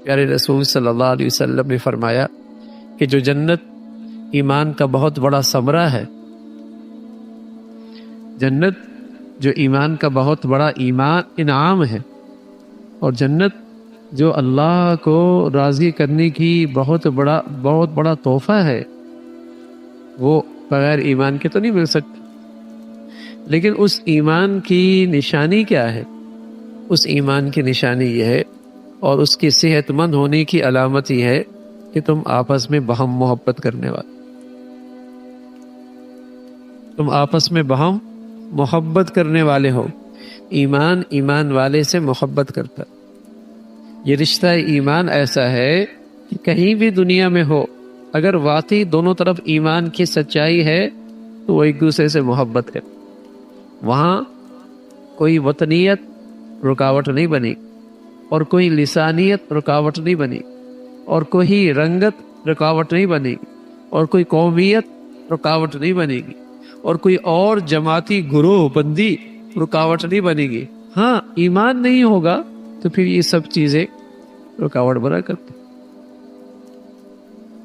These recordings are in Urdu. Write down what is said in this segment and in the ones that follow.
پیارے رسول صلی اللہ علیہ وسلم نے فرمایا کہ جو جنت ایمان کا بہت بڑا ثمرہ ہے، جنت جو ایمان کا بہت بڑا انعام ہے، اور جنت جو اللہ کو راضی کرنے کی بہت بڑا تحفہ ہے، وہ بغیر ایمان کے تو نہیں مل سکتی۔ لیکن اس ایمان کی نشانی کیا ہے؟ اس ایمان کی نشانی یہ ہے، اور اس کی صحت مند ہونے کی علامت یہ ہے کہ تم آپس میں بہم محبت کرنے والے، تم آپس میں بہم محبت کرنے والے ہو۔ ایمان والے سے محبت کرتا ہے۔ یہ رشتہ ایمان ایسا ہے کہ کہیں بھی دنیا میں ہو، اگر واقعی دونوں طرف ایمان کی سچائی ہے تو وہ ایک دوسرے سے محبت کرے، وہاں کوئی وطنیت رکاوٹ نہیں بنی، اور کوئی لسانیت رکاوٹ نہیں بنی، اور کوئی رنگت رکاوٹ نہیں بنے گی، اور کوئی قومیت رکاوٹ نہیں بنے گی، اور کوئی اور جماعتی گروہ بندی رکاوٹ نہیں بنے گی۔ ہاں، ایمان نہیں ہوگا تو پھر یہ سب چیزیں رکاوٹ بنا کرتے۔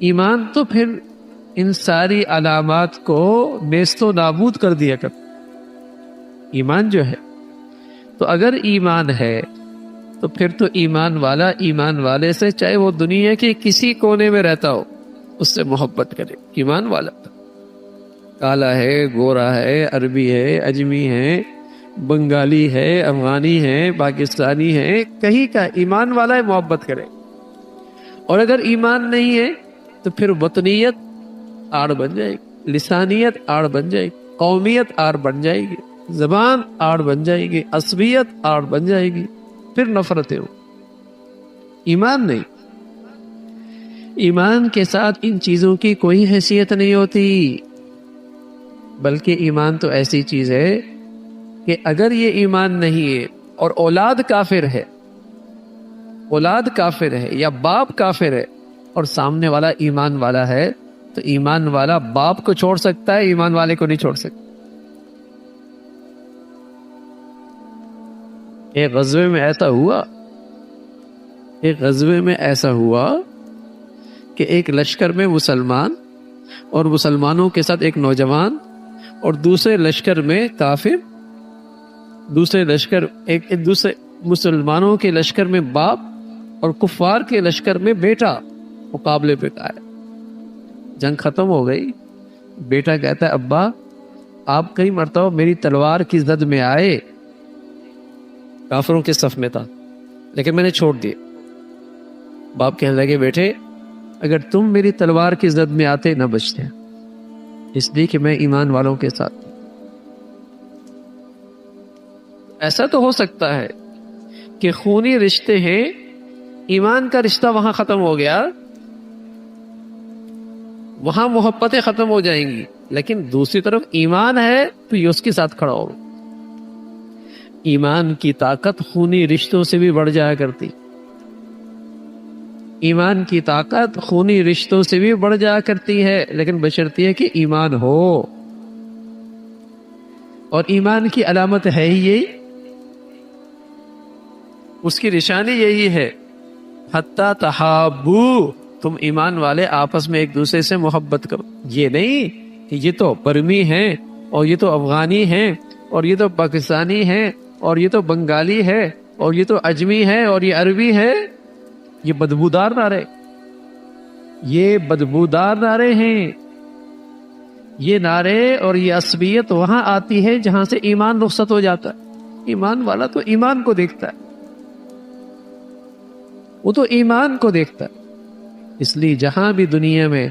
ایمان تو پھر ان ساری علامات کو نیست و نابود کر دیا کرتا۔ ایمان جو ہے، تو اگر ایمان ہے تو پھر تو ایمان والا ایمان والے سے، چاہے وہ دنیا کے کسی کونے میں رہتا ہو، اس سے محبت کرے۔ ایمان والا کالا ہے، گورا ہے، عربی ہے، اجمی ہے، بنگالی ہے، افغانی ہے، پاکستانی ہے، کہیں کا ایمان والا ہے، محبت کرے۔ اور اگر ایمان نہیں ہے تو پھر وطنیت آڑ بن جائے گی، لسانیت آڑ بن جائے گی، قومیت آڑ بن جائے گی، زبان آڑ بن جائے گی، عصبیت آڑ بن جائے گی، پھر نفرتیں ہو۔ ایمان نہیں، ایمان کے ساتھ ان چیزوں کی کوئی حیثیت نہیں ہوتی، بلکہ ایمان تو ایسی چیز ہے کہ اگر یہ ایمان نہیں ہے اور اولاد کافر ہے، اولاد کافر ہے یا باپ کافر ہے، اور سامنے والا ایمان والا ہے، تو ایمان والا باپ کو چھوڑ سکتا ہے، ایمان والے کو نہیں چھوڑ سکتا۔ ایک غزوے میں ایسا ہوا کہ ایک لشکر میں مسلمان اور مسلمانوں کے ساتھ ایک نوجوان، اور دوسرے لشکر میں کافر، دوسرے مسلمانوں کے لشکر میں باپ اور کفار کے لشکر میں بیٹا مقابلے پہ آئے۔ جنگ ختم ہو گئی، بیٹا کہتا ہے ابا آپ کئی مرتبہ میری تلوار کی زد میں آئے، کافروں کے صف میں تھا، لیکن میں نے چھوڑ دیا۔ باپ کہنے لگے بیٹے اگر تم میری تلوار کی زد میں آتے نہ بچتے، اس لیے کہ میں ایمان والوں کے ساتھ۔ ایسا تو ہو سکتا ہے کہ خونی رشتے ہیں، ایمان کا رشتہ وہاں ختم ہو گیا، وہاں محبتیں ختم ہو جائیں گی، لیکن دوسری طرف ایمان ہے تو یہ اس کے ساتھ کھڑا ہو۔ ایمان کی طاقت خونی رشتوں سے بھی بڑھ جایا کرتی، ایمان کی طاقت خونی رشتوں سے بھی بڑھ جایا کرتی ہے، لیکن بشرطیہ ہے کہ ایمان ہو، اور ایمان کی علامت ہے ہی یہی، اس کی نشانی یہی ہے حتی تحابو، تم ایمان والے آپس میں ایک دوسرے سے محبت کرو۔ یہ نہیں کہ یہ تو برمی ہیں، اور یہ تو افغانی ہیں، اور یہ تو پاکستانی ہیں، اور یہ تو بنگالی ہے، اور یہ تو اجمی ہے، اور یہ عربی ہے۔ یہ بدبودار نعرے، یہ بدبودار نعرے ہیں۔ یہ نعرے اور یہ عصبیت وہاں آتی ہے جہاں سے ایمان رخصت ہو جاتا ہے۔ ایمان والا تو ایمان کو دیکھتا ہے، وہ تو ایمان کو دیکھتا ہے۔ اس لیے جہاں بھی دنیا میں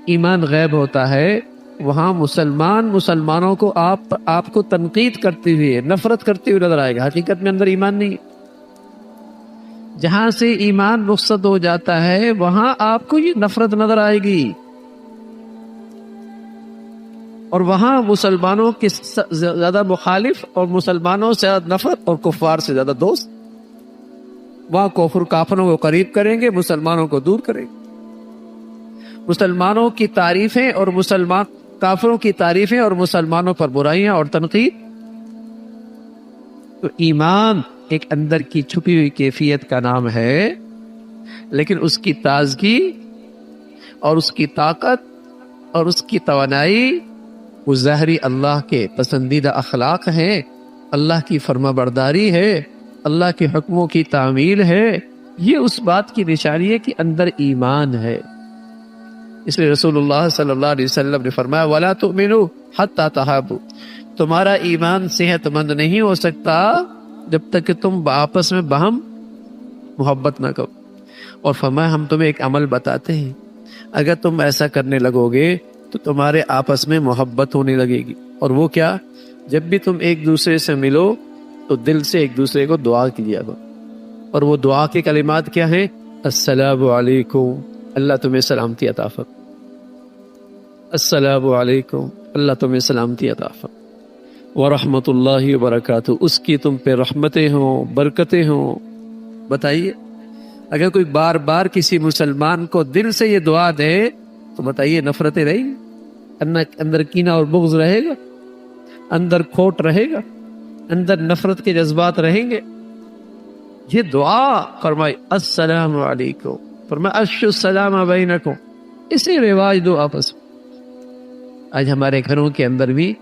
ایمان غائب ہوتا ہے، وہاں مسلمانوں کو آپ کو تنقید کرتے ہوئے، نفرت کرتے ہوئے نظر آئے گا، حقیقت میں اندر ایمان نہیں ہے۔ جہاں سے ایمان رخصت ہو جاتا ہے وہاں آپ کو یہ نفرت نظر آئے گی، اور وہاں مسلمانوں کے زیادہ مخالف، اور مسلمانوں سے زیادہ نفرت، اور کفار سے زیادہ دوست۔ وہاں کفر کافروں کو قریب کریں گے، مسلمانوں کو دور کریں گے۔ مسلمانوں کی تعریفیں اور کافروں کی تعریفیں، اور مسلمانوں پر برائیاں اور تنقید۔ تو ایمان ایک اندر کی چھپی ہوئی کیفیت کا نام ہے لیکن اس کی تازگی اور اس کی طاقت اور اس کی توانائی وہ ظاہری اللہ کے پسندیدہ اخلاق ہیں، اللہ کی فرما برداری ہے، اللہ کے حکموں کی تعمیل ہے، یہ اس بات کی نشانی ہے کہ اندر ایمان ہے۔ اس لیے رسول اللہ صلی اللہ علیہ وسلم نے فرمایا وَلَا تُؤْمِنُوا حَتَّى تَحَابُوا، تمہارا ایمان صحت مند نہیں ہو سکتا جب تک کہ تم آپس میں باہم محبت نہ کرو۔ اور فرمایا ہم تمہیں ایک عمل بتاتے ہیں، اگر تم ایسا کرنے لگو گے تو تمہارے آپس میں محبت ہونے لگے گی۔ اور وہ کیا؟ جب بھی تم ایک دوسرے سے ملو تو دل سے ایک دوسرے کو دعا کیا کرو، اور وہ دعا کے کلمات کیا ہیں؟ السلام علیکم، اللہ تمہیں سلامتی عطا فرمائے، السلام علیکم، اللہ تمہیں سلامتی عطا فرمائے، ورحمۃ اللہ وبرکاتہ، اس کی تم پہ رحمتیں ہوں، برکتیں ہوں۔ بتائیے اگر کوئی بار بار کسی مسلمان کو دل سے یہ دعا دے تو بتائیے نفرتیں رہیں گی؟ اندر کینہ اور بغض رہے گا؟ اندر کھوٹ رہے گا؟ اندر نفرت کے جذبات رہیں گے؟ یہ دعا فرمائی السلام علیکم، فرمایا افشوا السلام بینکم، اسے رواج دو آپس میں۔ آج ہمارے گھروں کے اندر بھی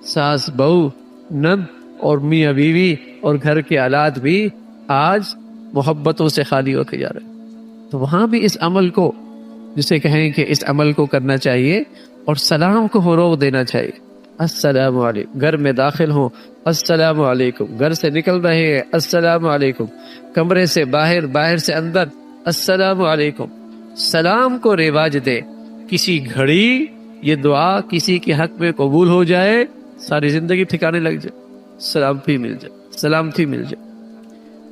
ساس بہو، نند اور میاں بیوی اور گھر کے آلات بھی آج محبتوں سے خالی ہوتے جا رہے ہیں۔ تو وہاں بھی اس عمل کو، جسے کہیں کہ اس عمل کو کرنا چاہیے اور سلام کو فروغ دینا چاہیے۔ السلام علیکم، گھر میں داخل ہوں السلام علیکم، گھر سے نکل رہے ہیں السلام علیکم، کمرے سے باہر، باہر سے اندر السلام علیکم، سلام کو رواج دے۔ کسی گھڑی یہ دعا کسی کے حق میں قبول ہو جائے، ساری زندگی ٹھکانے لگ جائے، سلامتی مل جائے، سلامتی مل جائے۔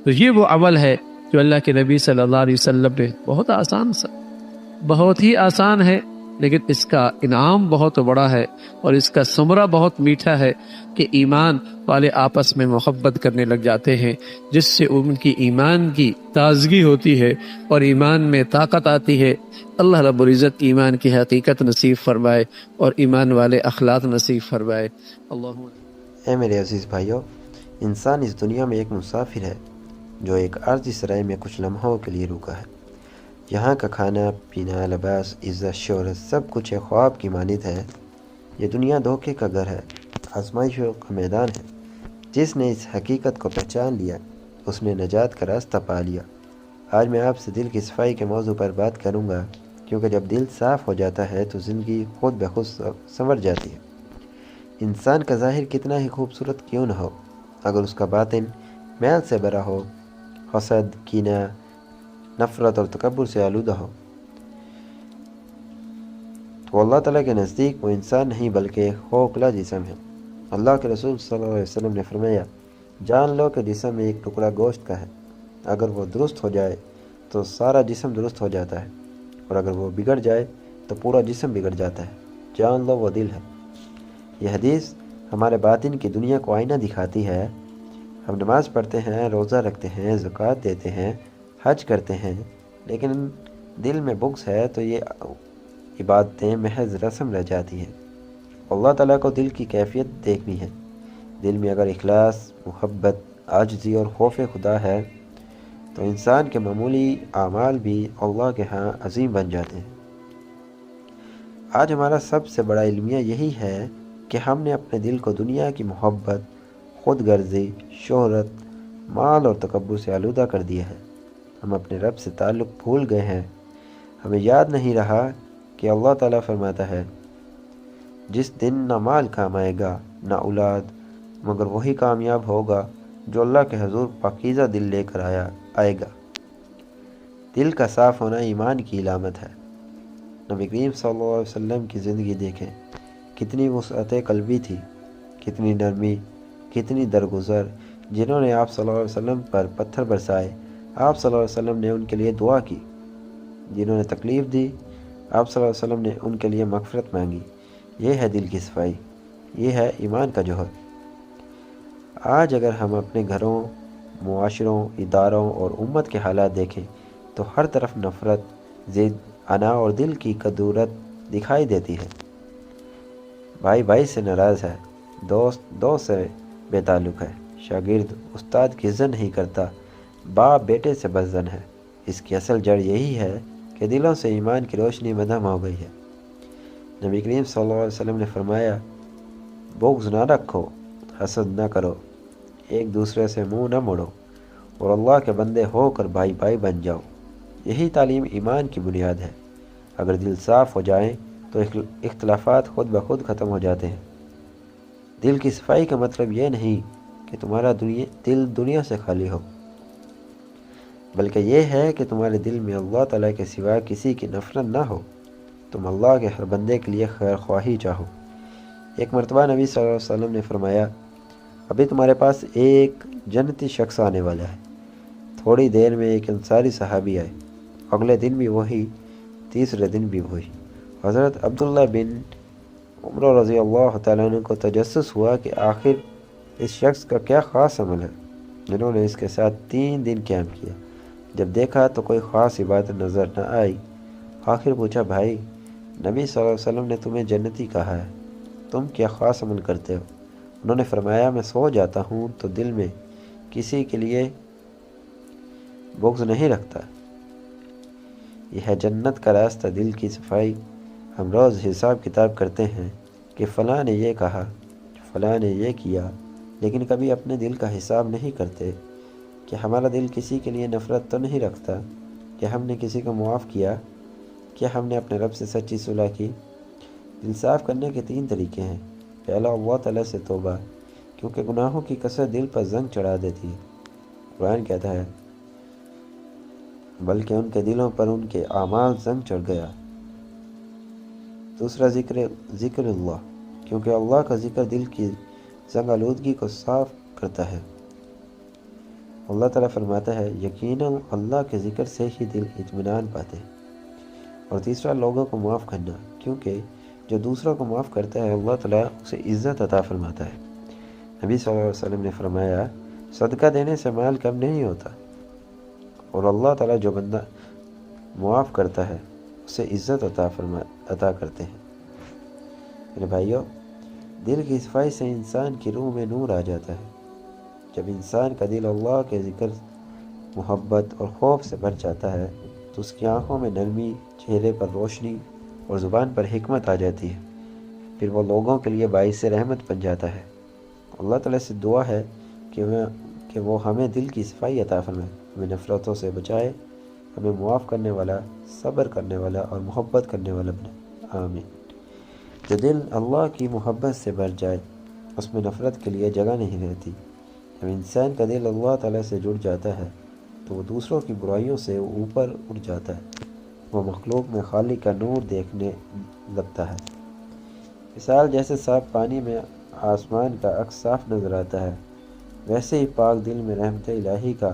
تو یہ وہ عمل ہے جو اللہ کے نبی صلی اللہ علیہ وسلم نے بہت آسان سا، بہت ہی آسان ہے، لیکن اس کا انعام بہت بڑا ہے اور اس کا ثمرہ بہت میٹھا ہے کہ ایمان والے آپس میں محبت کرنے لگ جاتے ہیں، جس سے ان کی ایمان کی تازگی ہوتی ہے اور ایمان میں طاقت آتی ہے۔ اللہ رب العزت ایمان کی حقیقت نصیب فرمائے اور ایمان والے اخلاق نصیب فرمائے۔ اے میرے عزیز بھائیو، انسان اس دنیا میں ایک مسافر ہے جو ایک عارضی سرائے میں کچھ لمحوں کے لیے رکا ہے۔ یہاں کا کھانا پینا، لباس، عزت، شہرت، سب کچھ ایک خواب کی مانند ہے۔ یہ دنیا دھوکے کا گھر ہے، آزمائشوں کا میدان ہے۔ جس نے اس حقیقت کو پہچان لیا اس نے نجات کا راستہ پا لیا۔ آج میں آپ سے دل کی صفائی کے موضوع پر بات کروں گا، کیونکہ جب دل صاف ہو جاتا ہے تو زندگی خود بخود سنور جاتی ہے۔ انسان کا ظاہر کتنا ہی خوبصورت کیوں نہ ہو، اگر اس کا باطن میل سے بھرا ہو، حسد، کینہ، نفرت اور تکبر سے آلودہ ہو، تو اللہ تعالیٰ کے نزدیک وہ انسان نہیں بلکہ خوخلا جسم ہے۔ اللہ کے رسول صلی اللہ علیہ وسلم نے فرمایا، جان لو کہ جسم ایک ٹکڑا گوشت کا ہے، اگر وہ درست ہو جائے تو سارا جسم درست ہو جاتا ہے، اور اگر وہ بگڑ جائے تو پورا جسم بگڑ جاتا ہے۔ جان لو وہ دل ہے۔ یہ حدیث ہمارے باطن کی دنیا کو آئینہ دکھاتی ہے۔ ہم نماز پڑھتے ہیں، روزہ رکھتے ہیں، زکوٰۃ دیتے ہیں، حج کرتے ہیں، لیکن دل میں بغض ہے تو یہ عبادتیں محض رسم رہ جاتی ہیں۔ اللہ تعالیٰ کو دل کی کیفیت دیکھنی ہے۔ دل میں اگر اخلاص، محبت، عاجزی اور خوف خدا ہے تو انسان کے معمولی اعمال بھی اللہ کے ہاں عظیم بن جاتے ہیں۔ آج ہمارا سب سے بڑا المیہ یہی ہے کہ ہم نے اپنے دل کو دنیا کی محبت، خود غرضی، شہرت، مال اور تکبر سے آلودہ کر دیا ہے۔ ہم اپنے رب سے تعلق بھول گئے ہیں۔ ہمیں یاد نہیں رہا کہ اللہ تعالیٰ فرماتا ہے، جس دن نہ مال کام آئے گا نہ اولاد، مگر وہی کامیاب ہوگا جو اللہ کے حضور پاکیزہ دل لے کر آئے گا۔ دل کا صاف ہونا ایمان کی علامت ہے۔ نبی کریم صلی اللہ علیہ وسلم کی زندگی دیکھیں، کتنی وسعت قلبی تھی، کتنی نرمی، کتنی درگزر۔ جنہوں نے آپ صلی اللہ علیہ وسلم پر پتھر برسائے، آپ صلی اللہ علیہ وسلم نے ان کے لیے دعا کی۔ جنہوں نے تکلیف دی، آپ صلی اللہ علیہ وسلم نے ان کے لیے مغفرت مانگی۔ یہ ہے دل کی صفائی، یہ ہے ایمان کا جوہر۔ آج اگر ہم اپنے گھروں، معاشروں، اداروں اور امت کے حالات دیکھیں تو ہر طرف نفرت، ضد، انا اور دل کی کدورت دکھائی دیتی ہے۔ بھائی بھائی سے ناراض ہے، دوست دوست سے بے تعلق ہے، شاگرد استاد کی عزت نہیں کرتا، باپ بیٹے سے بدظن ہے۔ اس کی اصل جڑ یہی ہے کہ دلوں سے ایمان کی روشنی مدھم ہو گئی ہے۔ نبی کریم صلی اللہ علیہ وسلم نے فرمایا، بغض نہ رکھو، حسد نہ کرو، ایک دوسرے سے منہ نہ موڑو، اور اللہ کے بندے ہو کر بھائی بھائی بن جاؤ۔ یہی تعلیم ایمان کی بنیاد ہے۔ اگر دل صاف ہو جائیں تو اختلافات خود بخود ختم ہو جاتے ہیں۔ دل کی صفائی کا مطلب یہ نہیں کہ تمہارا دل دنیا سے خالی ہو، بلکہ یہ ہے کہ تمہارے دل میں اللہ تعالیٰ کے سوا کسی کی نفرت نہ ہو، تم اللہ کے ہر بندے کے لیے خیر خواہی چاہو۔ ایک مرتبہ نبی صلی اللہ علیہ وسلم نے فرمایا، ابھی تمہارے پاس ایک جنتی شخص آنے والا ہے۔ تھوڑی دیر میں ایک انصاری صحابی آئے، اگلے دن بھی وہی، تیسرے دن بھی وہی۔ حضرت عبداللہ بن عمر رضی اللہ تعالیٰ عنہ کو تجسس ہوا کہ آخر اس شخص کا کیا خاص عمل ہے۔ انہوں نے اس کے ساتھ 3 دن قیام کیا۔ جب دیکھا تو کوئی خاص عبادت نظر نہ آئی، آخر پوچھا، بھائی، نبی صلی اللہ علیہ وسلم نے تمہیں جنتی کہا ہے، تم کیا خاص عمل کرتے ہو؟ انہوں نے فرمایا، میں سو جاتا ہوں تو دل میں کسی کے لیے بغض نہیں رکھتا۔ یہ ہے جنت کا راستہ، دل کی صفائی۔ ہم روز حساب کتاب کرتے ہیں کہ فلاں نے یہ کہا، فلاں نے یہ کیا، لیکن کبھی اپنے دل کا حساب نہیں کرتے کہ ہمارا دل کسی کے لیے نفرت تو نہیں رکھتا، کہ ہم نے کسی کو معاف کیا، کیا ہم نے اپنے رب سے سچی صلح کی۔ دل صاف کرنے کے 3 طریقے ہیں۔ پہلا، اللہ تعالیٰ سے توبہ، کیونکہ گناہوں کی کثرت دل پر زنگ چڑھا دیتی ہے۔ قرآن کہتا ہے، بلکہ ان کے دلوں پر ان کے اعمال زنگ چڑھ گیا۔ دوسرا، ذکر اللہ، کیونکہ اللہ کا ذکر دل کی زنگ آلودگی کو صاف کرتا ہے۔ اللہ تعالیٰ فرماتا ہے، یقیناً اللہ کے ذکر سے ہی دل اطمینان پاتے ہیں۔ اور تیسرا، لوگوں کو معاف کرنا، کیونکہ جو دوسروں کو معاف کرتا ہے اللہ تعالیٰ اسے عزت عطا فرماتا ہے۔ نبی صلی اللہ علیہ وسلم نے فرمایا، صدقہ دینے سے مال کم نہیں ہوتا، اور اللہ تعالیٰ جو بندہ معاف کرتا ہے اسے عزت عطا کرتے ہیں۔ میرے بھائیوں، دل کی صفائی سے انسان کی روح میں نور آ جاتا ہے۔ جب انسان کا دل اللہ کے ذکر، محبت اور خوف سے بھر جاتا ہے تو اس کی آنکھوں میں نرمی، چہرے پر روشنی اور زبان پر حکمت آ جاتی ہے۔ پھر وہ لوگوں کے لیے باعث رحمت بن جاتا ہے۔ اللہ تعالیٰ سے دعا ہے کہ وہ ہمیں دل کی صفائی عطا فرمائے، ہمیں نفرتوں سے بچائے، ہمیں معاف کرنے والا، صبر کرنے والا اور محبت کرنے والا بنائے، آمین۔ جو دل اللہ کی محبت سے بھر جائے اس میں نفرت کے لیے جگہ نہیں رہتی۔ جب انسان کا دل اللہ تعالیٰ سے جڑ جاتا ہے تو وہ دوسروں کی برائیوں سے اوپر اٹھ جاتا ہے، وہ مخلوق میں خالق کا نور دیکھنے لگتا ہے۔ مثال جیسے صاف پانی میں آسمان کا عکس صاف نظر آتا ہے، ویسے ہی پاک دل میں رحمت الہی کا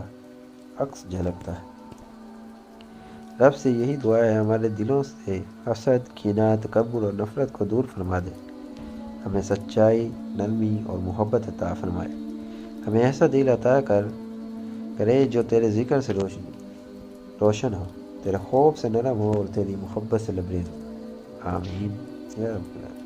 عکس جھلکتا ہے۔ رب سے یہی دعا ہے، ہمارے دلوں سے حسد، کینہ، تکبر اور نفرت کو دور فرما دے، ہمیں سچائی، نرمی اور محبت عطا فرمائے، ہمیں ایسا دل عطا کرے جو تیرے ذکر سے روشن ہو، تیرے خوف سے نرم ہو اور تیری محبت سے لبریز ہو، آمین یا رب العالمین۔